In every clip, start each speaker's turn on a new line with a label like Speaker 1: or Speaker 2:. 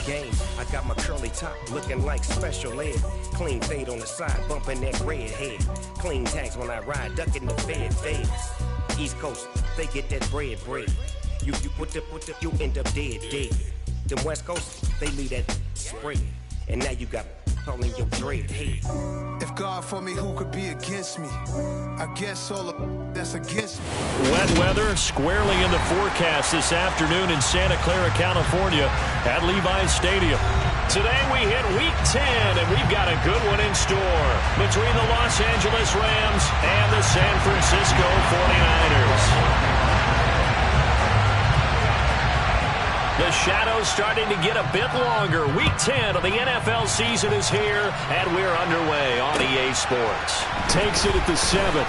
Speaker 1: game. I got my curly top looking like special ed. Clean fade on the side, bumping that red head. Clean tags when I ride, ducking the fades. East Coast, they get that bread. You put the, you end up dead. Them West Coast, they leave that spread. And now you got calling your dread head.
Speaker 2: If God for me, who could be against me? I guess all of that's against me.
Speaker 3: Wet weather squarely in the forecast this afternoon in Santa Clara, California at Levi's Stadium. Today we hit week 10, and we've got a good one in store between the Los Angeles Rams and the San Francisco 49ers. The shadow's starting to get a bit longer. Week 10 of the NFL season is here, and we're underway on EA Sports. Takes it at the 7.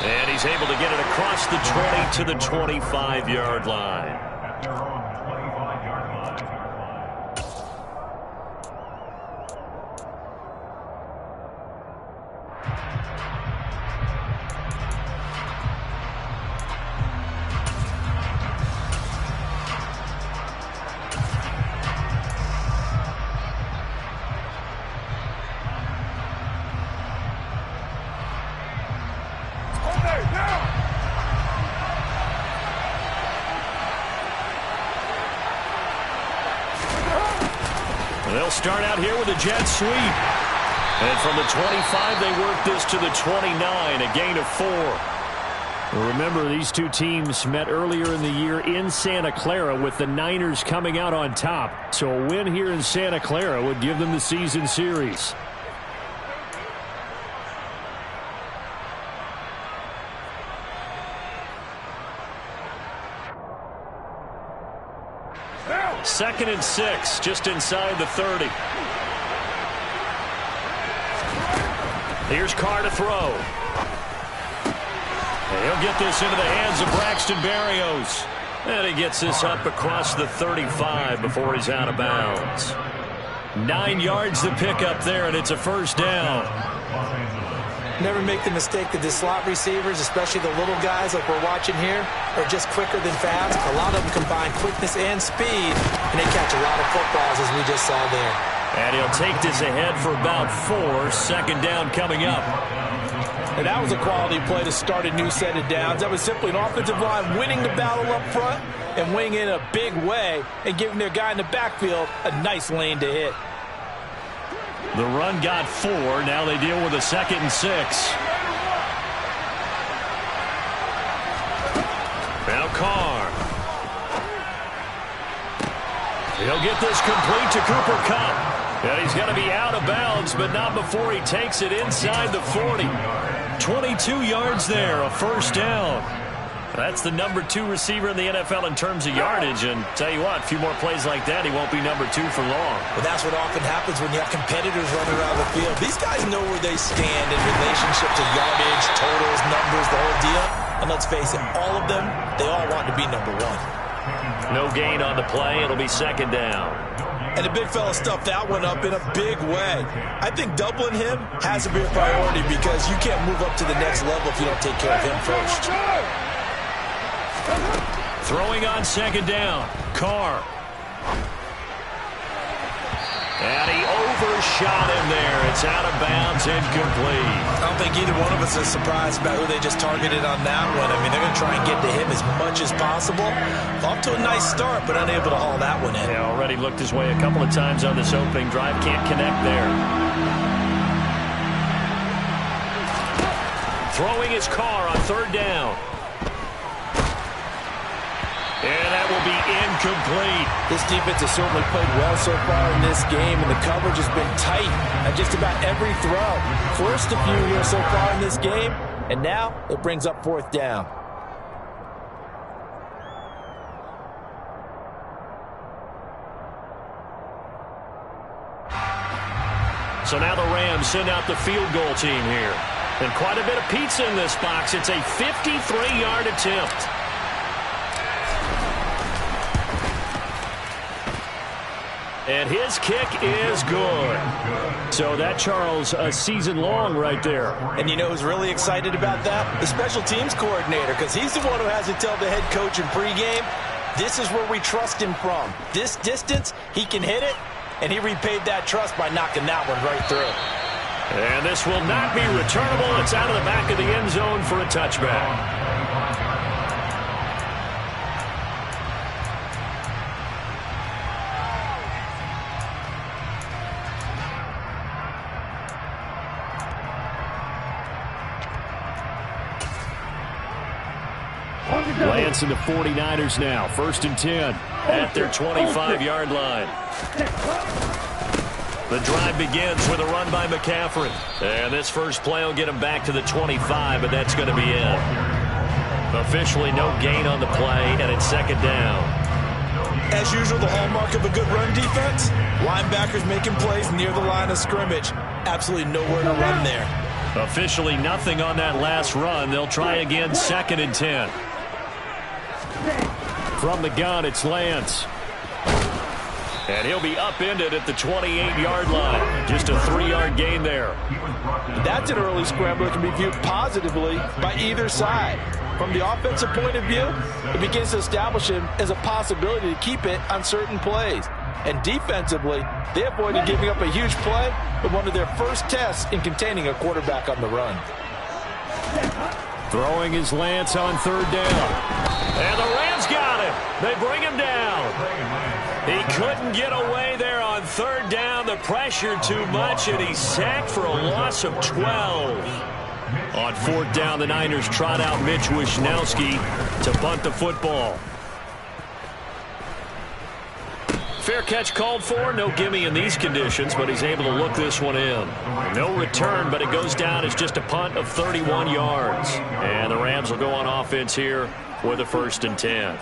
Speaker 3: And he's able to get it across the 20 to the 25-yard line. They'll start out here with a jet sweep. And from the 25, they work this to the 29, a gain of 4. Well, remember, these two teams met earlier in the year in Santa Clara with the Niners coming out on top. So a win here in Santa Clara would give them the season series. Second and 6, just inside the 30. Here's Carr to throw. He'll get this into the hands of Braxton Berrios. And he gets this up across the 35 before he's out of bounds. 9 yards to pick up there, and it's a first down.
Speaker 4: Never make the mistake that the slot receivers, especially the little guys like we're watching here, are just quicker than fast. A lot of them combine quickness and speed, and they catch a lot of footballs, as we just saw there.
Speaker 3: And he'll take this ahead for about 4. Second down coming up.
Speaker 5: And that was a quality play to start a new set of downs. That was simply an offensive line winning the battle up front and winning in a big way and giving their guy in the backfield a nice lane to hit.
Speaker 3: The run got 4. Now they deal with a 2nd and 6. Now Carr. He'll get this complete to Cooper Kupp. And he's going to be out of bounds, but not before he takes it inside the 40. 22 yards there, a first down. That's the number 2 receiver in the NFL in terms of yardage. And tell you what, a few more plays like that, he won't be number 2 for long.
Speaker 4: Well, that's what often happens when you have competitors running around the field. These guys know where they stand in relationship to yardage, totals, numbers, the whole deal. And let's face it, all of them, they all want to be number 1.
Speaker 3: No gain on the play. It'll be second down.
Speaker 5: And the big fella stuffed that one up in a big way. I think doubling him has to be a priority because you can't move up to the next level if you don't take care of him first.
Speaker 3: Throwing on second down, Carr. And he overshot him there. It's out of bounds, incomplete.
Speaker 4: I don't think either one of us is surprised about who they just targeted on that one. I mean, they're going to try and get to him as much as possible. Off to a nice start, but unable to haul that one in.
Speaker 3: Yeah, already looked his way a couple of times on this opening drive. Can't connect there. Throwing his Carr on third down. And that will be incomplete.
Speaker 5: This defense has certainly played well so far in this game, and the coverage has been tight at just about every throw. Forced a few here so far in this game, and now it brings up fourth down.
Speaker 3: So now the Rams send out the field goal team here. And quite a bit of pizza in this box. It's a 53-yard attempt. And his kick is good. So that, Charles, a season long right there.
Speaker 4: And you know who's really excited about that? The special teams coordinator, because he's the one who has to tell the head coach in pregame,
Speaker 5: This is where we trust him from. This distance, he can hit it, and he repaid that trust by knocking that one right through.
Speaker 3: And this will not be returnable. It's out of the back of the end zone for a touchback. Lance and the 49ers now. 1st and 10 at their 25-yard line. The drive begins with a run by McCaffrey. And this first play will get him back to the 25, but that's going to be it. Officially no gain on the play, and it's 2nd down.
Speaker 5: As usual, the hallmark of a good run defense, linebackers making plays near the line of scrimmage. Absolutely nowhere to run there.
Speaker 3: Officially nothing on that last run. They'll try again, 2nd and 10. From the gun, it's Lance. And he'll be upended at the 28-yard line. Just a 3-yard gain there.
Speaker 5: That's an early scramble that can be viewed positively by either side. From the offensive point of view, it begins to establish him as a possibility to keep it on certain plays. And defensively, they avoided giving up a huge play with one of their first tests in containing a quarterback on the run.
Speaker 3: Throwing his Lance on 3rd down. And the Rams got him. They bring him down. He couldn't get away there on 3rd down. The pressure too much, and he's sacked for a loss of 12. On 4th down, the Niners trot out Mitch Wishnowski to bunt the football. Fair catch called for. No gimme in these conditions, but he's able to look this one in. No return, but it goes down as just a punt of 31 yards. And the Rams will go on offense here with a 1st and 10.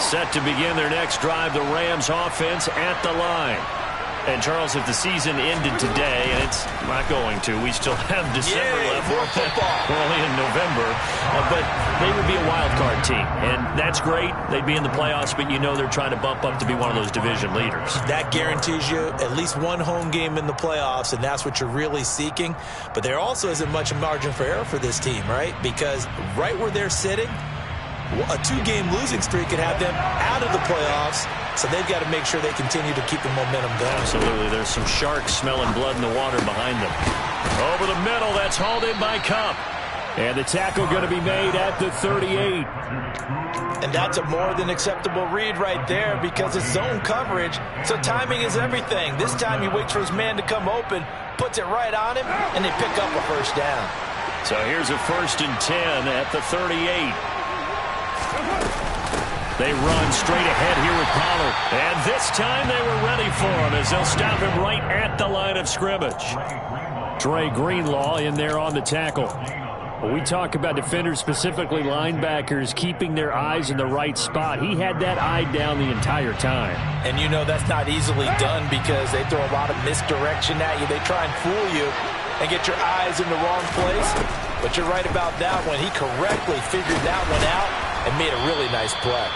Speaker 3: Set to begin their next drive, the Rams offense at the line. And, Charles, if the season ended today, and it's not going to, we still have December left. We're only in November. But they would be a wild card team. And that's great. They'd be in the playoffs, but you know they're trying to bump up to be one of those division leaders.
Speaker 5: That guarantees you at least one home game in the playoffs, and that's what you're really seeking. But there also isn't much margin for error for this team, right? Because right where they're sitting, a 2-game losing streak could have them out of the playoffs, so they've got to make sure they continue to keep the momentum going.
Speaker 3: Absolutely. There's some sharks smelling blood in the water behind them. Over the middle, that's hauled in by Kupp. And the tackle going to be made at the 38.
Speaker 5: And that's a more than acceptable read right there because it's zone coverage, so timing is everything. This time he waits for his man to come open, puts it right on him, and they pick up a 1st down.
Speaker 3: So here's a 1st and 10 at the 38. They run straight ahead here with Pollard. And this time they were ready for him as they'll stop him right at the line of scrimmage. Dre Greenlaw in there on the tackle. When we talk about defenders, specifically linebackers, keeping their eyes in the right spot, he had that eye down the entire time.
Speaker 5: And you know that's not easily done because they throw a lot of misdirection at you. They try and fool you and get your eyes in the wrong place. But you're right about that one. He correctly figured that one out and made a really nice play.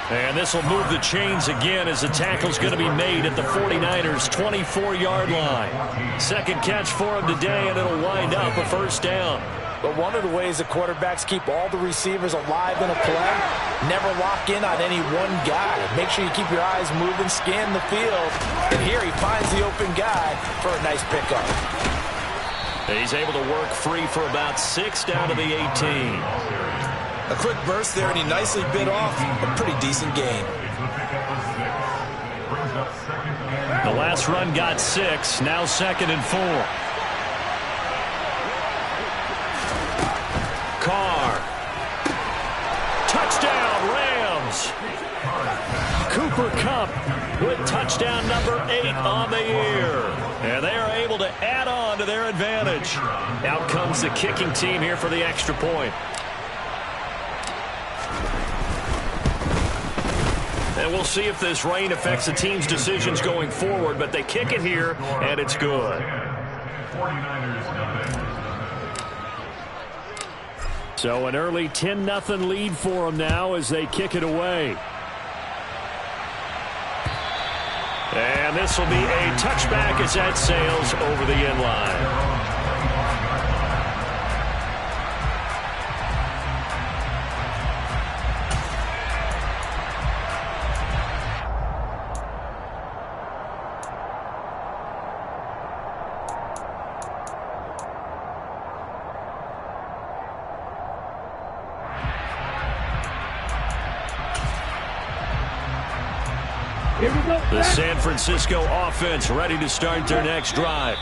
Speaker 3: And this will move the chains again as the tackle's going to be made at the 49ers' 24-yard line. Second catch for him today, and it'll wind up a 1st down.
Speaker 5: But one of the ways the quarterbacks keep all the receivers alive in a play, never lock in on any one guy. Make sure you keep your eyes moving, scan the field. And here he finds the open guy for a nice pickup.
Speaker 3: He's able to work free for about 6 down to the 18.
Speaker 5: A quick burst there, and he nicely bit off a pretty decent gain.
Speaker 3: The last run got 6, now 2nd and 4. Carr. Touchdown, Rams. Cooper Kupp with touchdown number 8 on the year. And they are able to add on to their advantage. Out comes the kicking team here for the extra point. And we'll see if this rain affects the team's decisions going forward, but they kick it here, and it's good. So an early 10-0 lead for them now as they kick it away. And this will be a touchback as that sails over the end line. The San Francisco offense ready to start their next drive.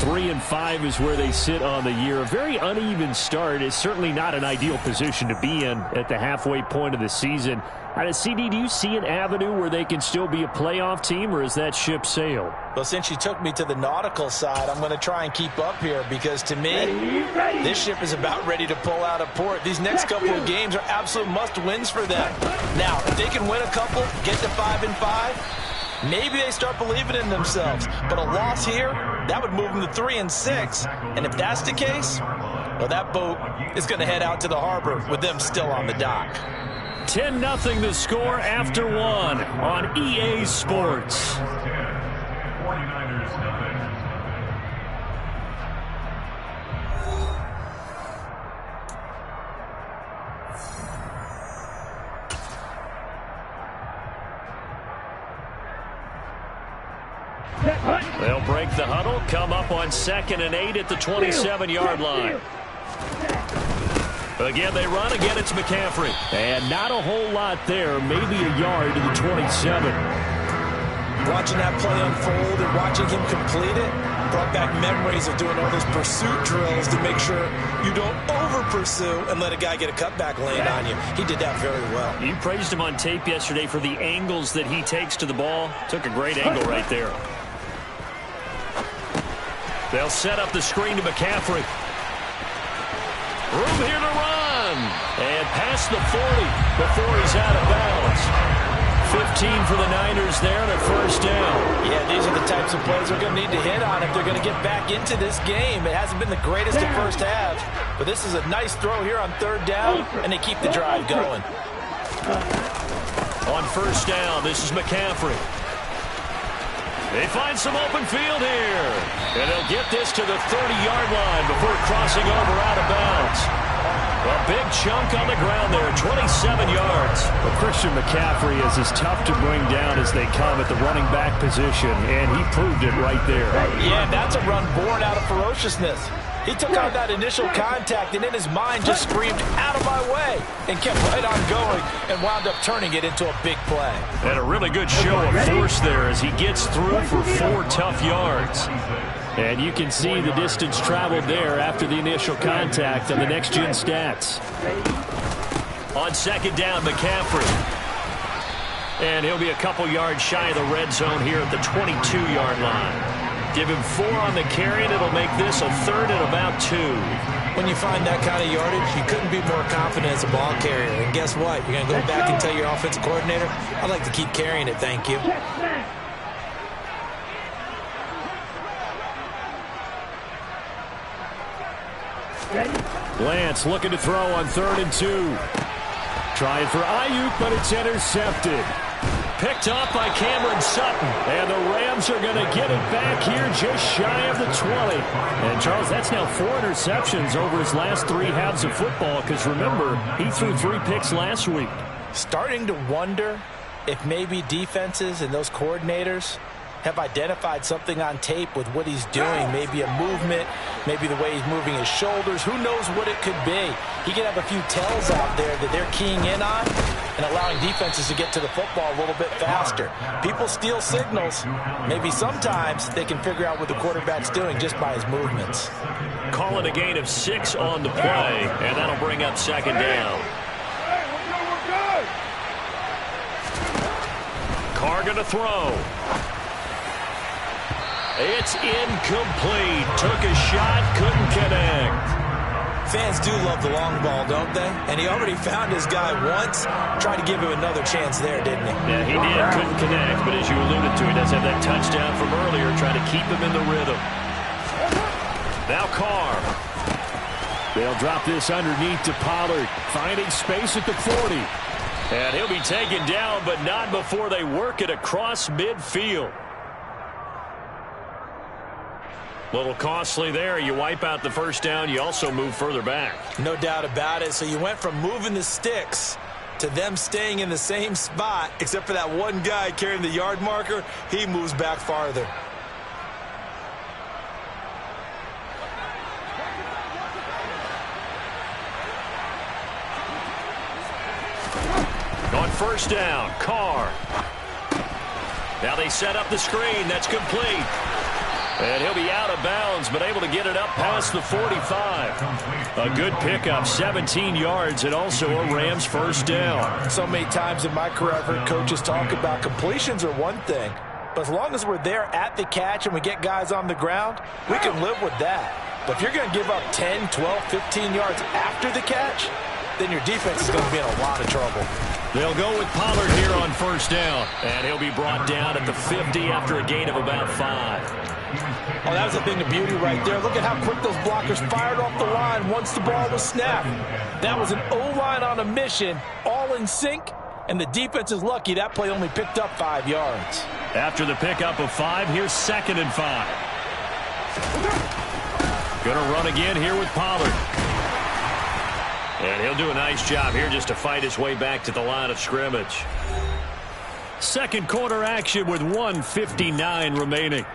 Speaker 3: 3-5 is where they sit on the year. A very uneven start is certainly not an ideal position to be in at the halfway point of the season. CD, do you see an avenue where they can still be a playoff team, or is that ship sailed?
Speaker 4: Well, since you took me to the nautical side, I'm going to try and keep up here because, to me, this ship is about ready to pull out of port. These next couple of games are absolute must-wins for them. Now, if they can win a couple, get to 5-5, maybe they start believing in themselves. But a loss here, that would move them to 3-6. And if that's the case, well, that boat is going to head out to the harbor with them still on the dock.
Speaker 3: 10-0 the score after one on EA Sports. They'll break the huddle, come up on 2nd and 8 at the 27-yard line. Again, they run. Again, it's McCaffrey. And not a whole lot there. Maybe a yard to the 27.
Speaker 4: Watching that play unfold and watching him complete it brought back memories of doing all those pursuit drills to make sure you don't over-pursue and let a guy get a cutback lane on you. He did that very well.
Speaker 3: You praised him on tape yesterday for the angles that he takes to the ball. Took a great angle right there. They'll set up the screen to McCaffrey. Room here to run. And past the 40 before he's out of bounds. 15 for the Niners there and a first down.
Speaker 4: Yeah, these are the types of plays they're going to need to hit on if they're going to get back into this game. It hasn't been the greatest of first halves, but this is a nice throw here on 3rd down, and they keep the drive going.
Speaker 3: On first down, this is McCaffrey. They find some open field here. And they'll get this to the 30-yard line before crossing over out of bounds. A big chunk on the ground there, 27 yards.
Speaker 6: Well, Christian McCaffrey is as tough to bring down as they come at the running back position, and he proved it right there.
Speaker 4: Yeah, that's a run born out of ferociousness. He took on that initial contact and in his mind just screamed, "Out of my way," and kept right on going and wound up turning it into a big play.
Speaker 3: And a really good show of force there as he gets through for 4 tough yards.
Speaker 6: And you can see the distance traveled there after the initial contact on the next-gen stats.
Speaker 3: On 2nd down, McCaffrey. And he'll be a couple yards shy of the red zone here at the 22-yard line. Give him 4 on the carry, and it'll make this a 3rd and about 2.
Speaker 4: When you find that kind of yardage, you couldn't be more confident as a ball carrier. And guess what? You're going to go back and tell your offensive coordinator, "I'd like to keep carrying it, thank you."
Speaker 6: Lance looking to throw on 3rd and 2. Trying for Ayuk, but it's intercepted.
Speaker 3: Picked off by Cameron Sutton.
Speaker 6: And the Rams are going to get it back here just shy of the 20.
Speaker 3: And, Charles, that's now 4 interceptions over his last 3 halves of football because, remember, he threw 3 picks last week.
Speaker 4: Starting to wonder if maybe defenses and those coordinators have identified something on tape with what he's doing. Maybe a movement, maybe the way he's moving his shoulders. Who knows what it could be? He could have a few tells out there that they're keying in on and allowing defenses to get to the football a little bit faster. People steal signals. Maybe sometimes they can figure out what the quarterback's doing just by his movements.
Speaker 3: Calling a gain of 6 on the play, and that'll bring up 2nd down. Carr gonna throw. It's incomplete. Took a shot, couldn't connect.
Speaker 4: Fans do love the long ball, don't they? And he already found his guy once. Tried to give him another chance there, didn't he?
Speaker 3: Yeah, he did. Couldn't connect, but as you alluded to, he does have that touchdown from earlier, trying to keep him in the rhythm. Now Carr.
Speaker 6: They'll drop this underneath to Pollard, finding space at the 40.
Speaker 3: And he'll be taken down, but not before they work it across midfield. Little costly there. You wipe out the first down. You also move further back.
Speaker 4: No doubt about it. So you went from moving the sticks to them staying in the same spot, except for that one guy carrying the yard marker. He moves back farther.
Speaker 3: On first down, Carr. Now they set up the screen. That's complete. And he'll be out of bounds, but able to get it up past the 45. A good pickup, 17 yards, and also a Rams first down.
Speaker 5: So many times in my career, I've heard coaches talk about completions are one thing, but as long as we're there at the catch and we get guys on the ground, we can live with that. But if you're going to give up 10, 12, 15 yards after the catch, then your defense is going to be in a lot of trouble.
Speaker 3: They'll go with Pollard here on first down, and he'll be brought down at the 50 after a gain of about 5.
Speaker 5: Oh, that was a thing of beauty right there. Look at how quick those blockers fired off the line once the ball was snapped. That was an O-line on a mission, all in sync, and the defense is lucky that play only picked up 5 yards.
Speaker 3: After the pickup of 5, here's 2nd and 5. Gonna run again here with Pollard. And he'll do a nice job here just to fight his way back to the line of scrimmage. Second quarter action with 1:59 remaining.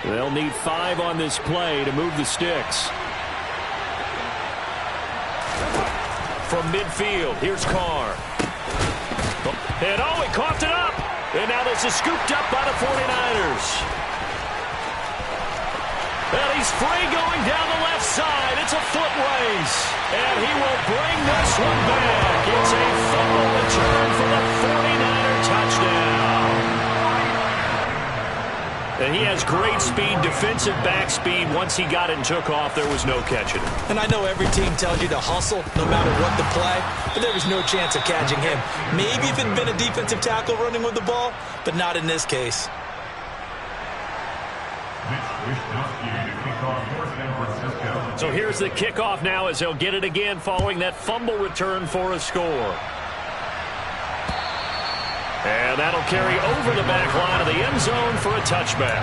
Speaker 3: They'll need 5 on this play to move the sticks. From midfield, here's Carr. And he coughed it up. And now this is scooped up by the 49ers. And he's free going down the left side. It's a foot race. And he will bring this one back. It's a fumble return for the 49er touchdown. And he has great speed, defensive back speed. Once he got it and took off, there was no catching it.
Speaker 4: And I know every team tells you to hustle no matter what the play, but there was no chance of catching him. Maybe if it had been a defensive tackle running with the ball, but not in this case.
Speaker 3: So here's the kickoff now as they'll get it again following that fumble return for a score. And that'll carry over the back line of the end zone for a touchback.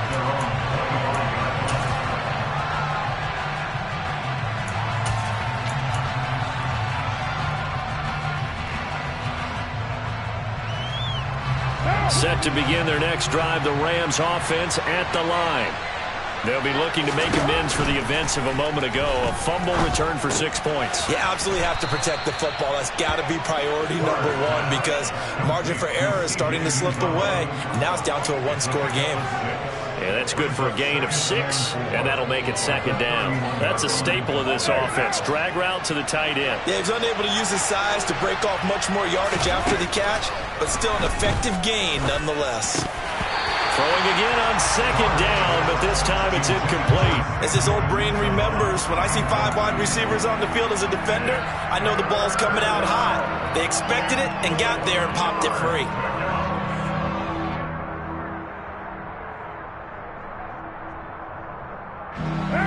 Speaker 3: Set to begin their next drive, the Rams offense at the line. They'll be looking to make amends for the events of a moment ago. A fumble return for 6 points.
Speaker 4: You absolutely have to protect the football. That's got to be priority number one because margin for error is starting to slip away. Now it's down to a one-score game.
Speaker 3: Yeah, that's good for a gain of 6, and that'll make it 2nd down. That's a staple of this offense. Drag route to the tight end.
Speaker 4: Yeah, he's unable to use his size to break off much more yardage after the catch, but still an effective gain nonetheless.
Speaker 3: Throwing again on 2nd down, but this time it's incomplete.
Speaker 4: As his old brain remembers, when I see 5 wide receivers on the field as a defender, I know the ball's coming out hot. They expected it and got there and popped it free.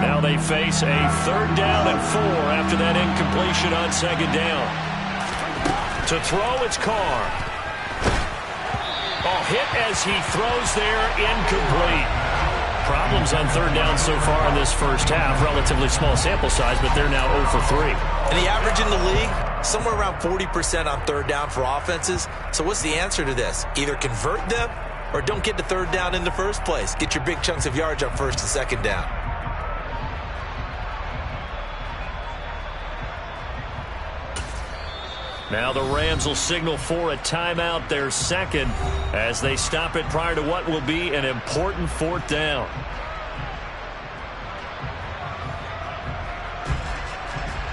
Speaker 3: Now they face a 3rd down and 4 after that incompletion on 2nd down. To throw, it's Carr. Hit as he throws there, incomplete. Problems on 3rd down so far in this first half. Relatively small sample size, but they're now 0 for 3.
Speaker 4: And the average in the league, somewhere around 40% on 3rd down for offenses. So what's the answer to this? Either convert them or don't get to 3rd down in the first place. Get your big chunks of yards on 1st and 2nd down.
Speaker 3: Now the Rams will signal for a timeout, their 2nd, as they stop it prior to what will be an important 4th down.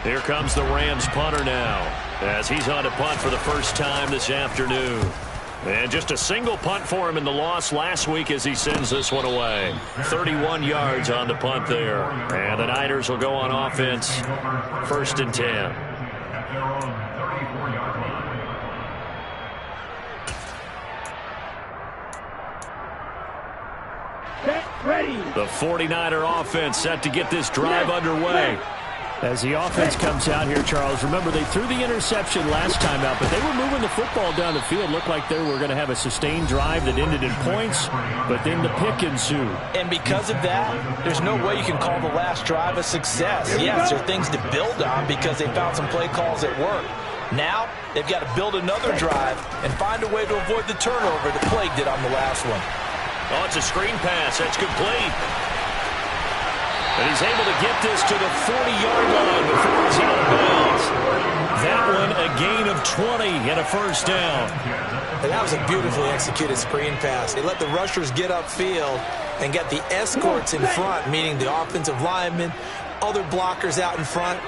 Speaker 3: Here comes the Rams punter now, as he's on to punt for the first time this afternoon. And just a single punt for him in the loss last week as he sends this one away. 31 yards on the punt there. And the Niners will go on offense, 1st and 10. The 49er offense set to get this drive underway.
Speaker 6: As the offense comes out here, Charles, remember they threw the interception last time out, but they were moving the football down the field. Looked like they were going to have a sustained drive that ended in points, but then the pick ensued.
Speaker 5: And because of that, there's no way you can call the last drive a success. Yes, there are things to build on because they found some play calls that work. Now, they've got to build another drive and find a way to avoid the turnover the Plague did on the last one.
Speaker 3: Oh, it's a screen pass. That's complete. And he's able to get this to the 40-yard line before he's out of bounds. That one a gain of 20 and a first down.
Speaker 4: And that was a beautifully executed screen pass. They let the rushers get upfield and get the escorts in front, meaning the offensive linemen, other blockers out in front.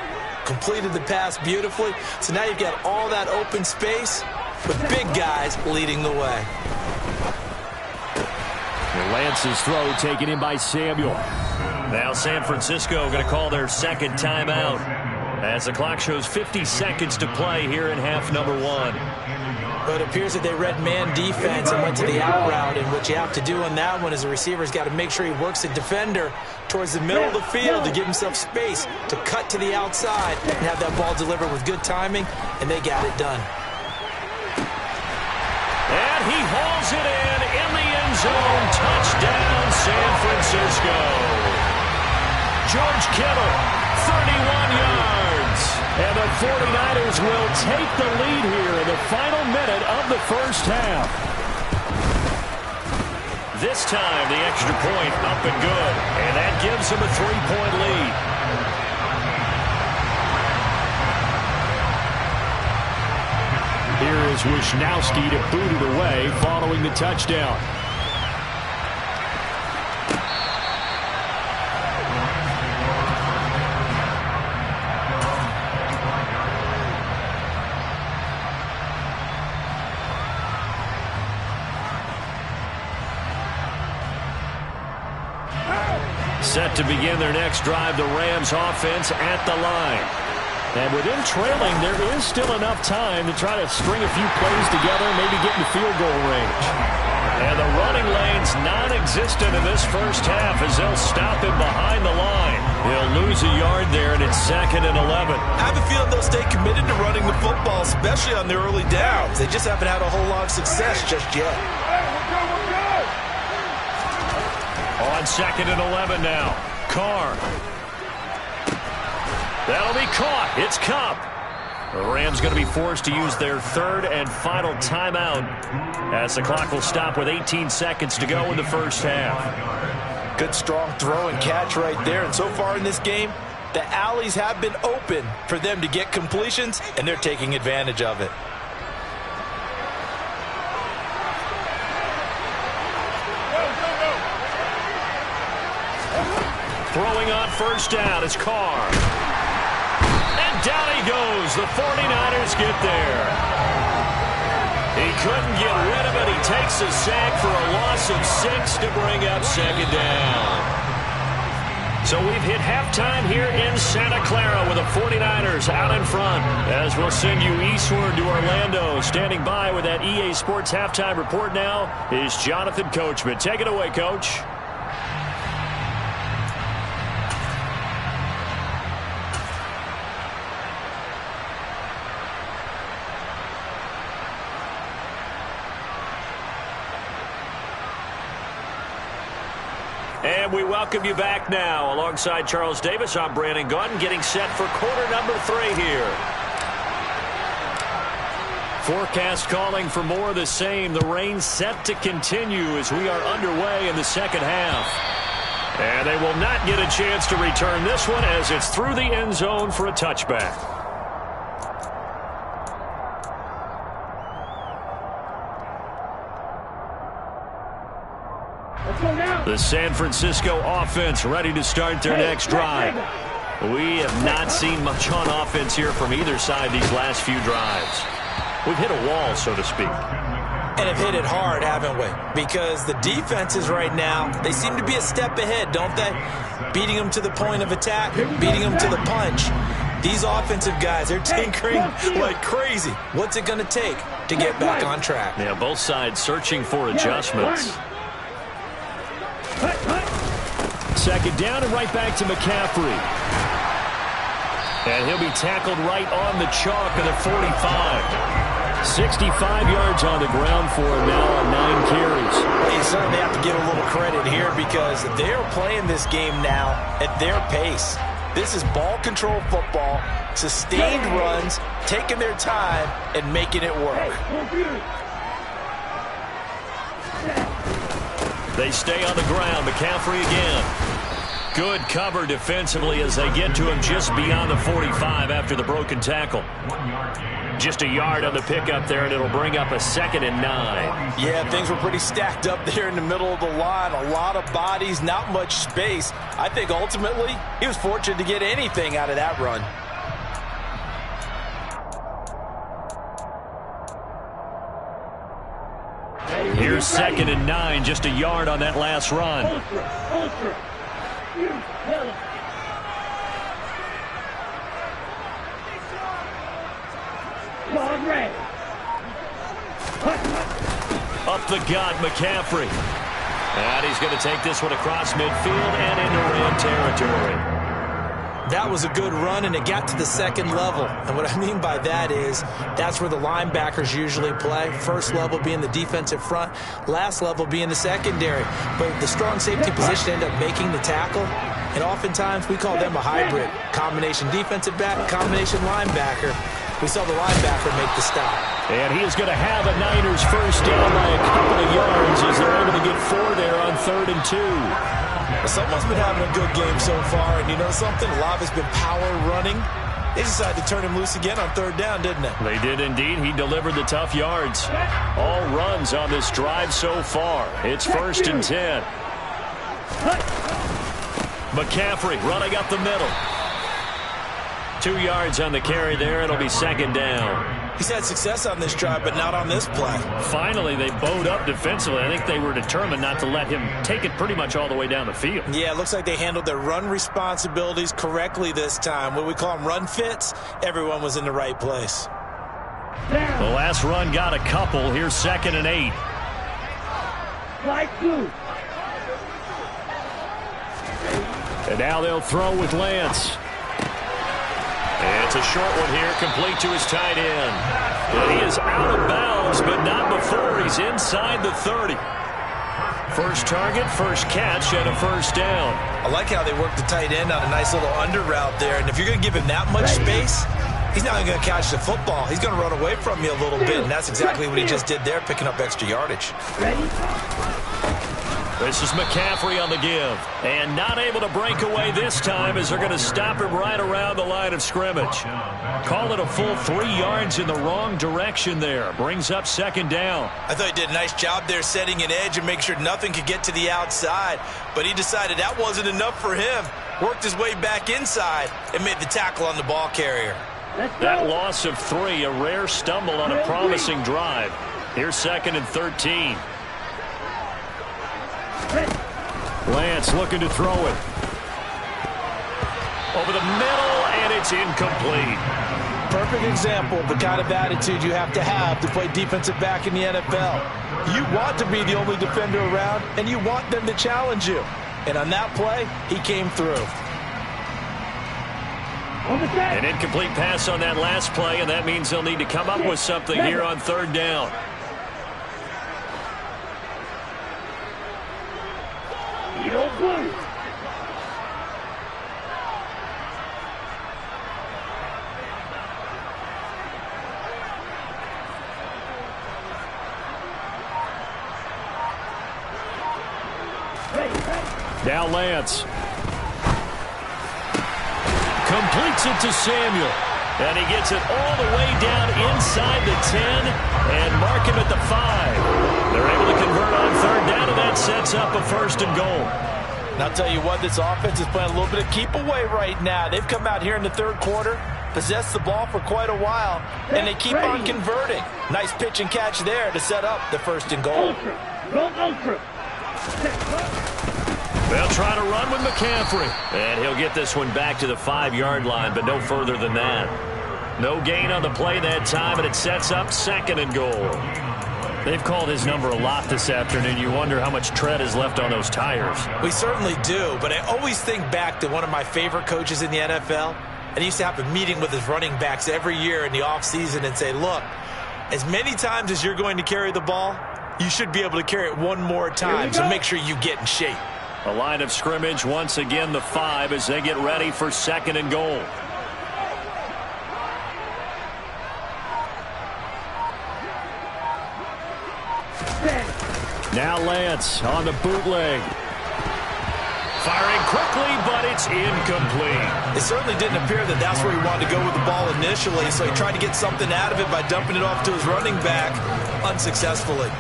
Speaker 4: Completed the pass beautifully. So now you've got all that open space with big guys leading the way.
Speaker 3: Lance's throw taken in by Samuel. Now San Francisco going to call their second timeout as the clock shows 50 seconds to play here in half number 1.
Speaker 4: But it appears that they read man defense and went to the out route, and what you have to do on that one is the receiver's got to make sure he works the defender towards the middle of the field to give himself space to cut to the outside and have that ball delivered with good timing, and they got it done.
Speaker 3: And he hauls it in the end zone. Touchdown, San Francisco. George Kittle, 31 yards. And the 49ers will take the lead here in the final minute of the first half. This time, the extra point up and good. And that gives them a 3-point lead. Here is Wisnowski to boot it away following the touchdown. Set to begin their next drive, the Rams offense at the line. And with them trailing, there is still enough time to try to string a few plays together, maybe get in the field goal range. And the running lane's non-existent in this first half as they'll stop him behind the line. He'll lose a yard there, and it's 2nd and 11.
Speaker 5: I have a feeling they'll stay committed to running the football, especially on their early downs. They just haven't had a whole lot of success just yet.
Speaker 3: On 2nd and 11 now. Carr. That'll be caught. It's Kupp. The Rams going to be forced to use their third and final timeout as the clock will stop with 18 seconds to go in the first half.
Speaker 5: Good strong throw and catch right there. And so far in this game, the alleys have been open for them to get completions, and they're taking advantage of it.
Speaker 3: Throwing on first down is Carr. And down he goes. The 49ers get there. He couldn't get rid of it. He takes a sack for a loss of 6 to bring up 2nd down. So we've hit halftime here in Santa Clara with the 49ers out in front. As we'll send you eastward to Orlando. Standing by with that EA Sports halftime report now is Jonathan Coachman. Take it away, Coach. And we welcome you back now. Alongside Charles Davis, I'm Brandon Gaudin, getting set for quarter number 3 here. Forecast calling for more of the same. The rain set to continue as we are underway in the second half. And they will not get a chance to return this one as it's through the end zone for a touchback. The San Francisco offense ready to start their next drive. We have not seen much on offense here from either side these last few drives. We've hit a wall, so to speak.
Speaker 4: And have hit it hard, haven't we? Because the defenses right now, they seem to be a step ahead, don't they? Beating them to the point of attack, beating them to the punch. These offensive guys, they're tinkering like crazy. What's it going to take to get back on track?
Speaker 3: Yeah, both sides searching for adjustments. Second down and right back to McCaffrey. And he'll be tackled right on the chalk of the 45. 65 yards on the ground for him now on 9 carries.
Speaker 5: You certainly have to give a little credit here because they're playing this game now at their pace. This is ball control football, sustained runs, taking their time, and making it work.
Speaker 3: They stay on the ground. McCaffrey again. Good cover defensively as they get to him just beyond the 45 after the broken tackle. Just a yard on the pickup there, and it'll bring up a 2nd and 9.
Speaker 5: Yeah, things were pretty stacked up there in the middle of the line. A lot of bodies, not much space. I think ultimately he was fortunate to get anything out of that run.
Speaker 3: Here's 2nd and 9, just a yard on that last run. Up the gut, McCaffrey. And he's going to take this one across midfield and into Ram territory.
Speaker 4: That was a good run, and it got to the 2nd level. And what I mean by that is that's where the linebackers usually play. First level being the defensive front, last level being the secondary. But the strong safety position ended up making the tackle. And oftentimes we call them a hybrid. Combination defensive back, combination linebacker. We saw the linebacker make the stop.
Speaker 3: And he is going to have a Niners first down by a couple of yards as they're able to get 4 there on 3rd and 2.
Speaker 4: Someone's been having a good game so far, and you know something? A lot has been power running. They decided to turn him loose again on 3rd down, didn't they?
Speaker 3: They did indeed. He delivered the tough yards. All runs on this drive so far. It's 1st and 10. McCaffrey running up the middle. 2 yards on the carry there. It'll be 2nd down.
Speaker 4: He's had success on this drive, but not on this play.
Speaker 3: Finally, they bowed up defensively. I think they were determined not to let him take it pretty much all the way down the field.
Speaker 4: Yeah, it looks like they handled their run responsibilities correctly this time. What we call them run fits, everyone was in the right place.
Speaker 3: The last run got a couple. Here's 2nd and 8. And now they'll throw with Lance. And it's a short one here, complete to his tight end. And he is out of bounds, but not before he's inside the 30. First target, first catch, and a first down.
Speaker 4: I like how they work the tight end on a nice little under route there. And if you're going to give him that much space, he's not going to catch the football. He's going to run away from you a little bit, and that's exactly what he just did there, picking up extra yardage.
Speaker 3: This is McCaffrey on the give. And not able to break away this time as they're going to stop him right around the line of scrimmage. Call it a full 3 yards in the wrong direction there. Brings up 2nd down.
Speaker 4: I thought he did a nice job there setting an edge and make sure nothing could get to the outside. But he decided that wasn't enough for him. Worked his way back inside and made the tackle on the ball carrier.
Speaker 3: That loss of 3, a rare stumble on a promising drive. Here's 2nd and 13. Lance looking to throw it. Over the middle, and it's incomplete.
Speaker 5: Perfect example of the kind of attitude you have to play defensive back in the NFL. You want to be the only defender around, and you want them to challenge you. And on that play, he came through.
Speaker 3: An incomplete pass on that last play, and that means they'll need to come up with something here on 3rd down. Now Lance. Completes it to Samuel. And he gets it all the way down inside the 10 and mark him at the 5. They're able to convert on 3rd down, and that sets up a 1st and goal.
Speaker 5: And I'll tell you what, this offense is playing a little bit of keep away right now. They've come out here in the 3rd quarter, possessed the ball for quite a while, and they keep on converting. Nice pitch and catch there to set up the 1st and goal.
Speaker 3: They'll try to run with McCaffrey. And he'll get this one back to the 5-yard line, but no further than that. No gain on the play that time, and it sets up 2nd and goal. They've called his number a lot this afternoon. You wonder how much tread is left on those tires.
Speaker 4: We certainly do, but I always think back to one of my favorite coaches in the NFL. And he used to have a meeting with his running backs every year in the offseason and say, look, as many times as you're going to carry the ball, you should be able to carry it one more time, so make sure you get in shape.
Speaker 3: A line of scrimmage, once again the 5 as they get ready for 2nd and goal. Now Lance on the bootleg. Firing quickly, but it's incomplete.
Speaker 5: It certainly didn't appear that that's where he wanted to go with the ball initially, so he tried to get something out of it by dumping it off to his running back unsuccessfully.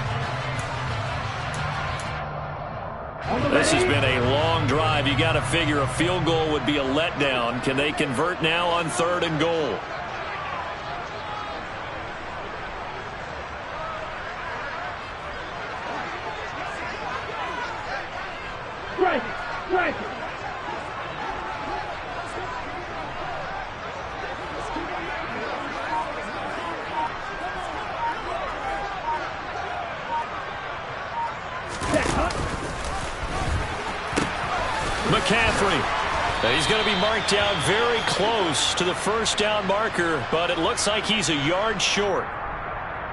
Speaker 3: This has been a long drive. You got to figure a field goal would be a letdown. Can they convert now on 3rd and goal? McCaffrey. He's going to be marked down very close to the 1st down marker, but it looks like he's a yard short.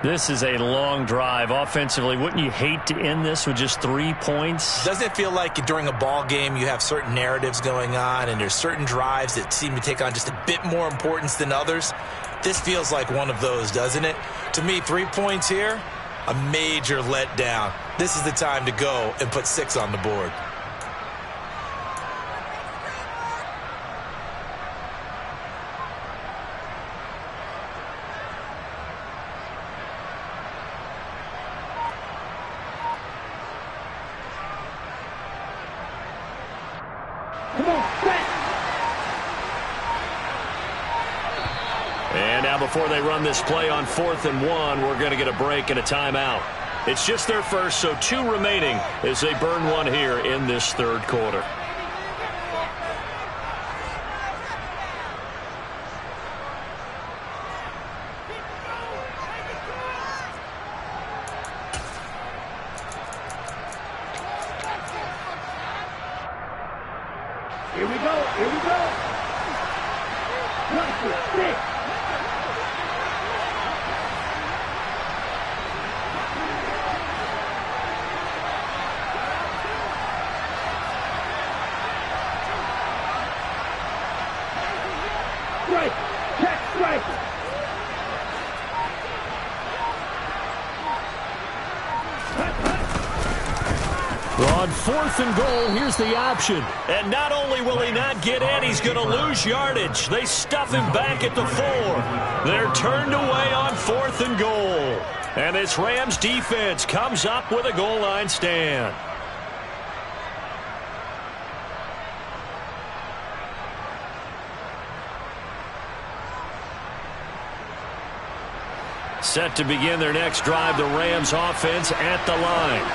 Speaker 3: This is a long drive offensively. Wouldn't you hate to end this with just 3 points?
Speaker 4: Doesn't it feel like during a ball game you have certain narratives going on and there's certain drives that seem to take on just a bit more importance than others? This feels like one of those, doesn't it? To me, 3 points here, a major letdown. This is the time to go and put 6 on the board.
Speaker 3: And now before they run this play on 4th and 1, we're going to get a break and a timeout. It's just their first, so 2 remaining as they burn one here in this 3rd quarter.
Speaker 7: Here we go. Here we go. 6. Strike. Check strike.
Speaker 3: On 4th and goal, here's the option. And not only will he not get in, he's going to lose yardage. They stuff him back at the 4. They're turned away on 4th and goal. And this Rams defense comes up with a goal line stand. Set to begin their next drive, the Rams offense at the line.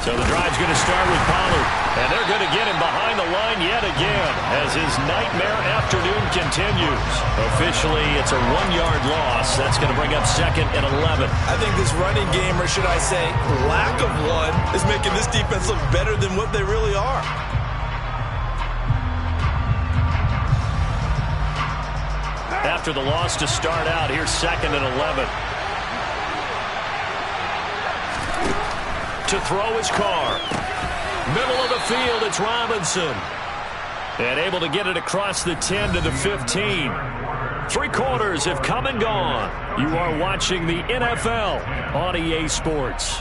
Speaker 3: So the drive's going to start with Pollard. And they're going to get him behind the line yet again as his nightmare afternoon continues. Officially, it's a 1-yard loss. That's going to bring up 2nd and 11.
Speaker 5: I think this running game, or should I say lack of one, is making this defense look better than what they really are.
Speaker 3: After the loss to start out, here's 2nd and 11. To throw his car. Middle of the field, it's Robinson. And able to get it across the 10 to the 15. 3 quarters have come and gone. You are watching the NFL on EA Sports.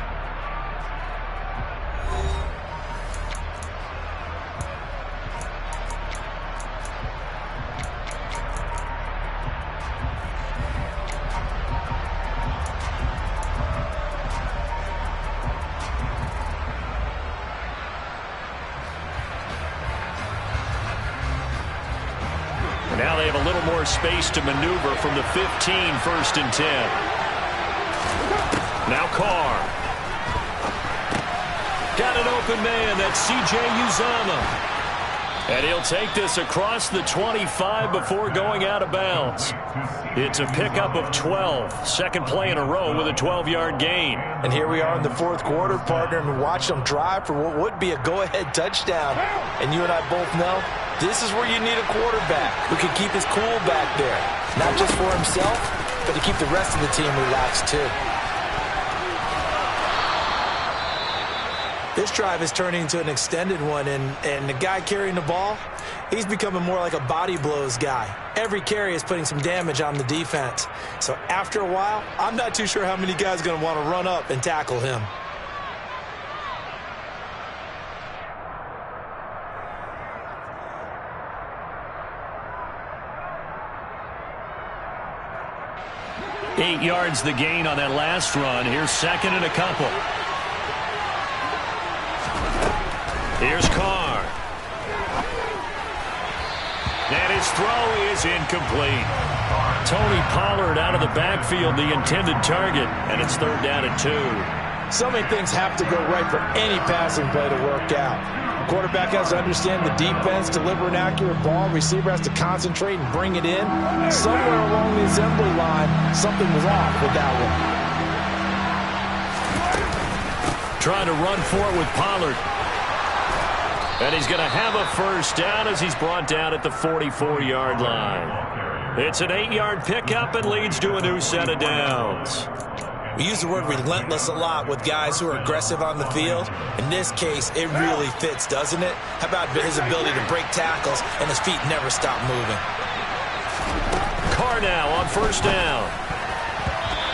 Speaker 3: Now they have a little more space to maneuver from the 15, 1st and 10. Now Carr. Got an open man. That's C.J. Uzomah. And he'll take this across the 25 before going out of bounds. It's a pickup of 12. 2nd play in a row with a 12-yard gain.
Speaker 4: And here we are in the 4th quarter, partner, and watch them drive for what would be a go-ahead touchdown. And you and I both know this is where you need a quarterback who can keep his cool back there. Not just for himself, but to keep the rest of the team relaxed too. This drive is turning into an extended one, and the guy carrying the ball, he's becoming more like a body blows guy. Every carry is putting some damage on the defense. So after a while, I'm not too sure how many guys are going to want to run up and tackle him.
Speaker 3: Eight yards the gain on that last run. Here's second and a couple. Here's Carr. And his throw is incomplete. Tony Pollard out of the backfield, the intended target, and it's third down and 2.
Speaker 5: So many things have to go right for any passing play to work out. Quarterback has to understand the defense, deliver an accurate ball. Receiver has to concentrate and bring it in. Somewhere along the assembly line, something was off with that one.
Speaker 3: Trying to run for it with Pollard. And he's going to have a first down as he's brought down at the 44-yard line. It's an 8-yard pickup and leads to a new set of downs.
Speaker 4: We use the word relentless a lot with guys who are aggressive on the field. In this case, it really fits, doesn't it? How about his ability to break tackles and his feet never stop moving?
Speaker 3: Carr now on first down.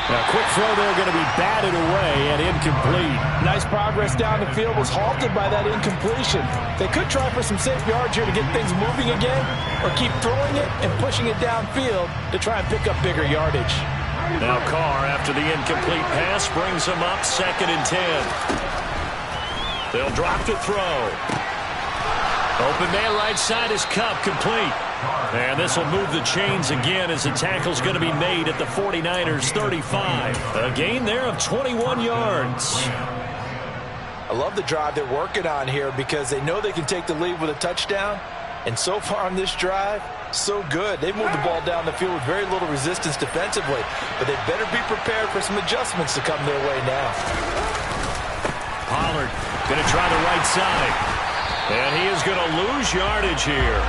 Speaker 3: Now, quick throw there going to be batted away and incomplete.
Speaker 5: Nice progress down the field, was halted by that incompletion. They could try for some safe yards here to get things moving again, or keep throwing it and pushing it downfield to try and pick up bigger yardage.
Speaker 3: Now Carr, after the incomplete pass, brings him up second and 10. They'll drop to throw. Open man right side is Kupp, complete. And this will move the chains again as the tackle's going to be made at the 49ers 35. A gain there of 21 yards.
Speaker 5: I love the drive they're working on here because they know they can take the lead with a touchdown. And so far on this drive, so good. They've moved the ball down the field with very little resistance defensively. But they better be prepared for some adjustments to come their way now.
Speaker 3: Pollard going to try the right side. And he is going to lose yardage here.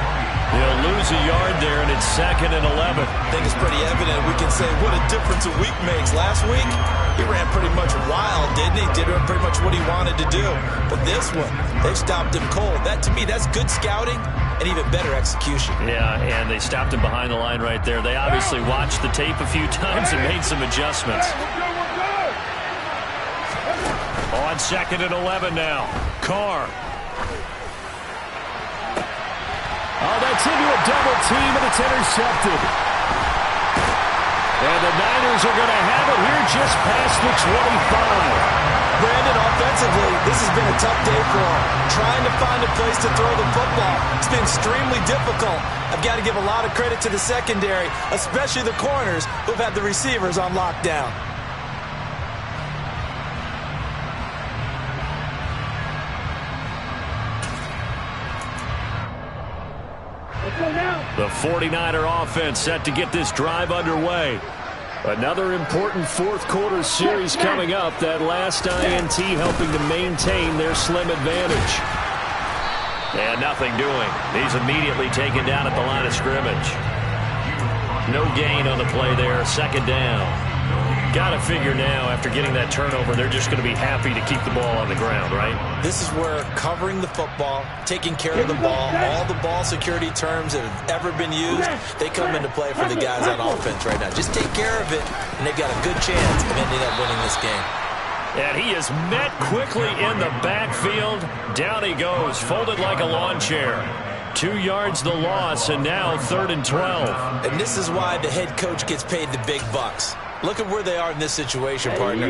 Speaker 3: He'll lose a yard there, and it's second and 11.
Speaker 4: I think it's pretty evident. We can say what a difference a week makes. Last week, he ran pretty much wild, didn't he? Did pretty much what he wanted to do. But this one, they stopped him cold. That, to me, that's good scouting and even better execution.
Speaker 3: Yeah, and they stopped him behind the line right there. They obviously watched the tape a few times and made some adjustments. On second and 11 now. Carr.
Speaker 6: Oh, that's into a double team, and it's intercepted.
Speaker 3: And the Niners are going to have it here just past the 25.
Speaker 4: Brandon, offensively, this has been a tough day for him. Trying to find a place to throw the football. It's been extremely difficult. I've got to give a lot of credit to the secondary, especially the corners who've had the receivers on lockdown.
Speaker 3: The 49er offense set to get this drive underway. Another important fourth-quarter series coming up. That last INT helping to maintain their slim advantage. And nothing doing. He's immediately taken down at the line of scrimmage. No gain on the play there. Second down. Got to figure now, after getting that turnover, they're just going to be happy to keep the ball on the ground, right?
Speaker 4: This is where covering the football, taking care of the ball, all the ball security terms that have ever been used, they come into play for the guys on offense right now. Just take care of it, and they've got a good chance of ending up winning this game.
Speaker 3: And he is met quickly in the backfield. Down he goes, folded like a lawn chair. 2 yards the loss, and now third and 12.
Speaker 4: And this is why the head coach gets paid the big bucks. Look at where they are in this situation, partner.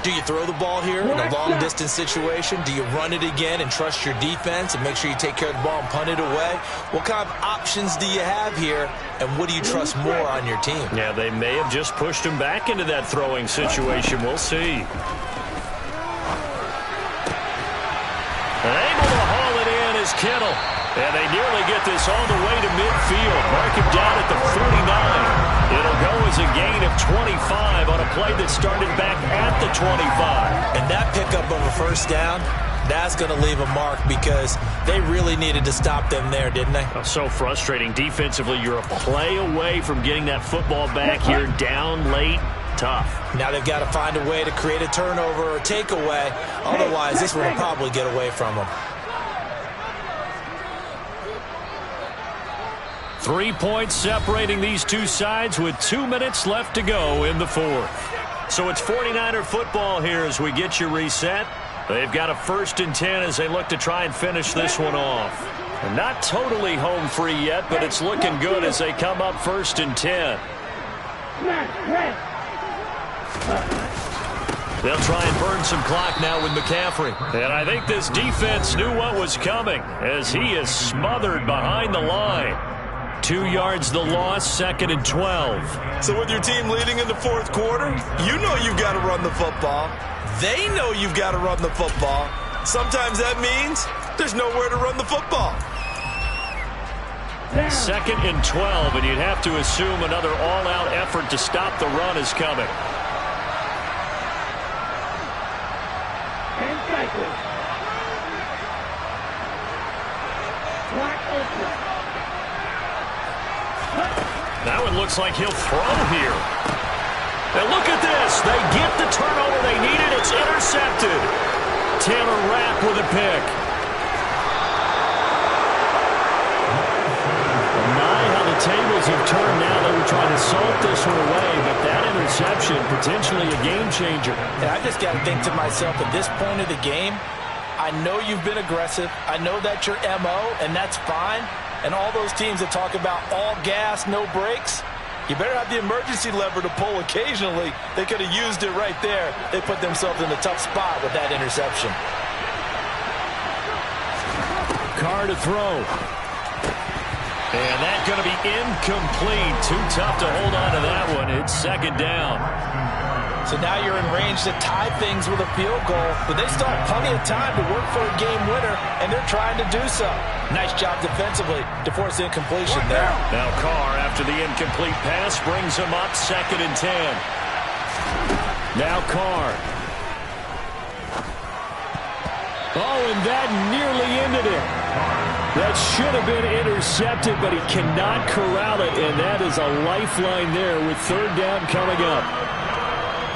Speaker 4: Do you throw the ball here in a long-distance situation? Do you run it again and trust your defense and make sure you take care of the ball and punt it away? What kind of options do you have here, and what do you trust more on your team?
Speaker 3: Yeah, they may have just pushed him back into that throwing situation. We'll see. And able to haul it in is Kittle. And they nearly get this all the way to midfield. Mark him down at the 49. It'll go as a gain of 25 on a play that started back at the 25.
Speaker 4: And that pickup of a first down, that's going to leave a mark because they really needed to stop them there, didn't they?
Speaker 3: So frustrating. Defensively, you're a play away from getting that football back here down late. tough.
Speaker 4: Now they've got to find a way to create a turnover or takeaway. Otherwise, this one will probably get away from them.
Speaker 3: 3 points separating these two sides with 2 minutes left to go in the fourth. So it's 49er football here as we get you reset. They've got a 1st and 10 as they look to try and finish this one off. They're not totally home free yet, but it's looking good as they come up 1st and 10. They'll try and burn some clock now with McCaffrey. And I think this defense knew what was coming as he is smothered behind the line. 2 yards the loss, 2nd and 12.
Speaker 5: So with your team leading in the fourth quarter, you know you've got to run the football. They know you've got to run the football. Sometimes that means there's nowhere to run the football.
Speaker 3: 2nd and 12, and you'd have to assume another all-out effort to stop the run is coming. Now it looks like he'll throw here. And look at this. They get the turnover they needed. It's intercepted. Taylor Rapp with a pick. How the tables have turned now. They were trying to salt this one away, but that interception, potentially a game changer.
Speaker 4: And I just got to think to myself, at this point of the game, I know you've been aggressive. I know that's your MO, and that's fine. And all those teams that talk about all gas, no brakes, you better have the emergency lever to pull occasionally. They could have used it right there. They put themselves in a tough spot with that interception.
Speaker 3: Carr to throw. And that's going to be incomplete. Too tough to hold on to that one. It's 2nd down.
Speaker 4: So now you're in range to tie things with a field goal, but they still have plenty of time to work for a game winner, and they're trying to do so. Nice job defensively to force incompletion there.
Speaker 3: Now Carr, after the incomplete pass, brings him up 2nd and 10. Now Carr. Oh, and that nearly ended it. That should have been intercepted, but he cannot corral it, and that is a lifeline there with 3rd down coming up.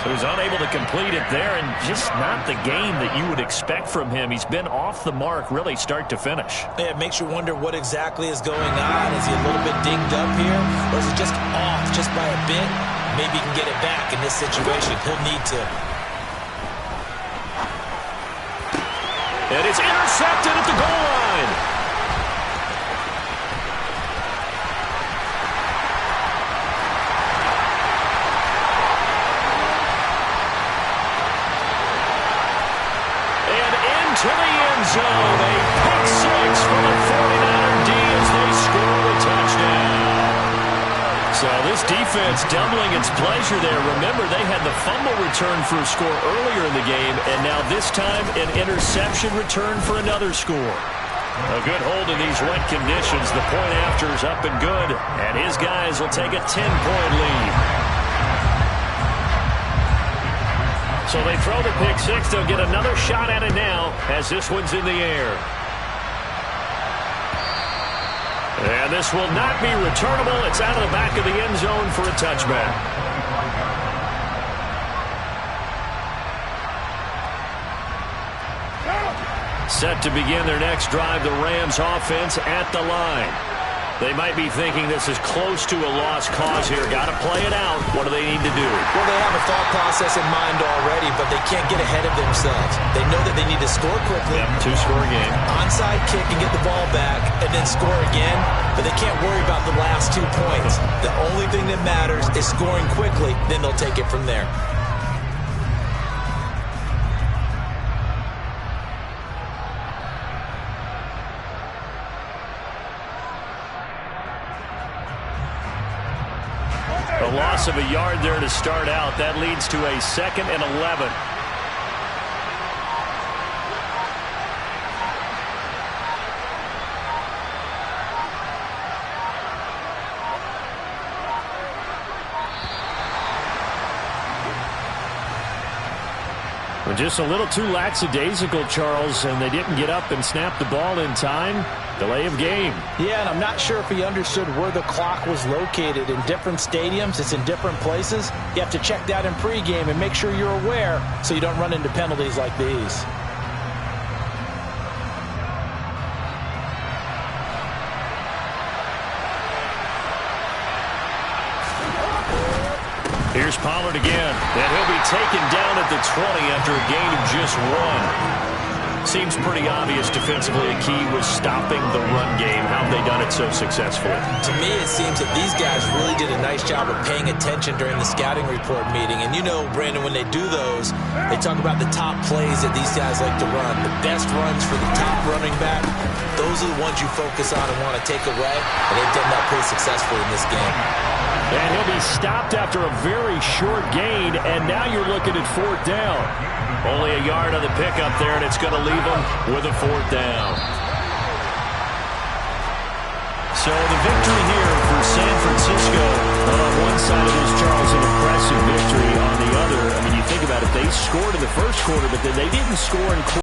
Speaker 3: So he's unable to complete it there, and just not the game that you would expect from him. He's been off the mark really start to finish.
Speaker 4: Yeah, it makes you wonder what exactly is going on. Is he a little bit dinged up here, or is he just off just by a bit? Maybe he can get it back in this situation. He'll need to.
Speaker 3: And it's intercepted at the goal line. To the end zone, a pick 6 for the 49er D as they score a touchdown. So this defense doubling its pleasure there. Remember, they had the fumble return for a score earlier in the game, and now this time an interception return for another score. A good hold in these wet conditions. The point after is up and good, and his guys will take a 10-point lead. So they throw the pick 6. They'll get another shot at it now as this one's in the air. And this will not be returnable. It's out of the back of the end zone for a touchback. Set to begin their next drive, the Rams offense at the line. They might be thinking this is close to a lost cause here. Got to play it out. What do they need to do?
Speaker 4: Well, they have a thought process in mind already, but they can't get ahead of themselves. They know that they need to score quickly.
Speaker 3: Yep, 2-score game.
Speaker 4: Onside kick and get the ball back, and then score again. But they can't worry about the last 2 points. The only thing that matters is scoring quickly. Then they'll take it from there.
Speaker 3: A loss of a yard there to start out. That leads to a 2nd and 11.
Speaker 6: Well, just a little too lackadaisical, Charles, and they didn't get up and snap the ball in time. Delay of game.
Speaker 4: Yeah, and I'm not sure if he understood where the clock was located. In different stadiums, it's in different places. You have to check that in pregame and make sure you're aware so you don't run into penalties like these.
Speaker 3: Here's Pollard again, and he'll be taken down at the 20 after a gain of just 1. Seems pretty obvious defensively a key was stopping the run game. How have they done it so successfully?
Speaker 4: To me, it seems that these guys really did a nice job of paying attention during the scouting report meeting. And you know, Brandon, when they do those, they talk about the top plays that these guys like to run. The best runs for the top running back, those are the ones you focus on and want to take away. And they've done that pretty successfully in this game.
Speaker 6: And he'll be stopped after a very short gain, and now you're looking at 4th down.
Speaker 3: Only a yard on the pickup there, and it's going to leave them with a 4th down.
Speaker 6: So the victory here for San Francisco. On one side of this, Charles, an impressive victory. On the other, I mean, you think about it, they scored in the first quarter, but then they didn't score in